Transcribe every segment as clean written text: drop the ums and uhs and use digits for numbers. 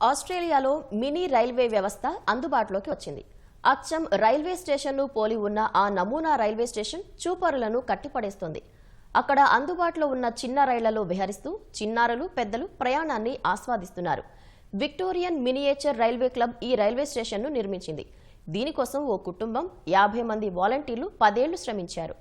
ఆస్ట్రేలియాలో mini railway వ్యవస్థ అందుబాటులోకి వచ్చింది. అచ్చం రైల్వే స్టేషన్ను పోలి ఉన్న ఆ నమూనా రైల్వే స్టేషన్ చూపరులను కట్టిపడేస్తోంది. అక్కడ అందుబాటులో ఉన్న చిన్న రైళ్లలో విహరిస్తూ చిన్నారులు, పెద్దలు ప్రయాణాన్ని ఆస్వాదిస్తున్నారు. విక్టోరియన్ మినియేచర్ రైల్వే క్లబ్ ఈ రైల్వే స్టేషన్ను నిర్మించింది. దీనికోసం ఓ కుటుంబం 50 మంది వాలంటీర్లు 10 ఏళ్లు శ్రమించారు.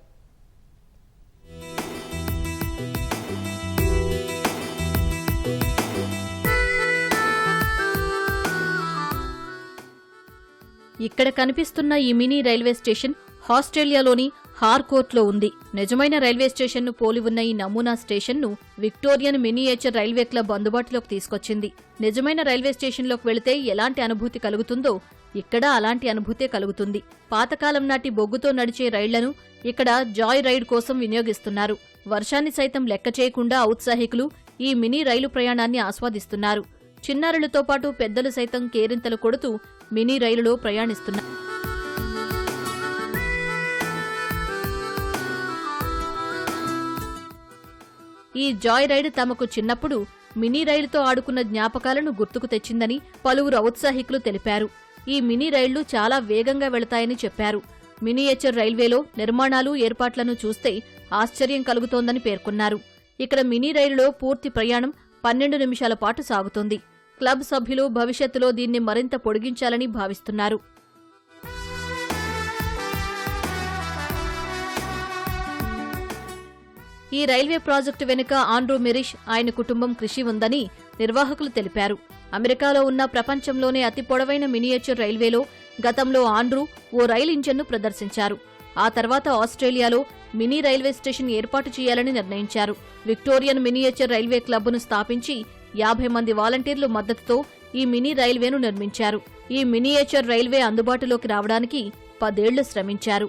ఇక్కడ కనిపిస్తున్న ఈ మినీ రైల్వే స్టేషన్ ఆస్ట్రేలియాలోని హార్కోర్ట్లో ఉంది. నిజమైన రైల్వే స్టేషన్ను పోలి ఉన్న ఈ నమూనా స్టేషన్ను విక్టోరియన్ మినియేచర్ రైల్వే క్లబ్ అందుబాటులోకి తీసుకొచ్చింది. నిజమైన రైల్వే స్టేషన్లోకి వెళితే ఎలాంటి అనుభూతి కలుగుతుందో ఇక్కడ అలాంటి అనుభూతే కలుగుతుంది. పాతకాలం నాటి బొగ్గుతో నడిచే రైళ్లను ఇక్కడ జాయ్ రైడ్ కోసం వినియోగిస్తున్నారు. వర్షాన్ని సైతం లెక్క చేయకుండా ఔత్సాహికులు ఈ మినీ రైలు ప్రయాణాన్ని ఆస్వాదిస్తున్నారు. చిన్నారులతో పాటు పెద్దలు సైతం కేరింతలు కొడుతూ మినీ రైలులో ప్రయాణిస్తున్నారు. ఈ జాయ్ రైడ్ తమకు చిన్నప్పుడు మినీ రైలుతో ఆడుకున్న జ్ఞాపకాలను గుర్తుకు తెచ్చిందని పలువురు ఔత్సాహికులు తెలిపారు. ఈ మినీ రైళ్లు చాలా వేగంగా వెళతాయని చెప్పారు. మినియేచర్ రైల్వేలో నిర్మాణాలు, ఏర్పాట్లను చూస్తే ఆశ్చర్యం కలుగుతోందని పేర్కొన్నారు. ఇక్కడ మినీ రైలులో పూర్తి ప్రయాణం 12 నిమిషాల పాటు సాగుతోంది. క్లబ్ సభ్యులు భవిష్యత్తులో దీన్ని మరింత పొడిగించాలని భావిస్తున్నారు. ఈ రైల్వే ప్రాజెక్టు వెనుక ఆండ్రూ మిరిష్, ఆయన కుటుంబం కృషి ఉందని నిర్వాహకులు తెలిపారు. అమెరికాలో ఉన్న ప్రపంచంలోనే అతి పొడవైన మినియేచర్ రైల్వేలో గతంలో ఆండ్రూ ఓ రైలు ఇంజన్ను ప్రదర్శించారు. ఆ తర్వాత ఆస్ట్రేలియాలో మినీ రైల్వే స్టేషన్ ఏర్పాటు చేయాలని నిర్ణయించారు. విక్టోరియన్ మినియేచర్ రైల్వే క్లబ్ను స్థాపించి 50 మంది వాలంటీర్లు మద్దతుతో ఈ మినీ రైల్వేను నిర్మించారు. ఈ మినియేచర్ రైల్వే అందుబాటులోకి రావడానికి 10 ఏళ్లు శ్రమించారు.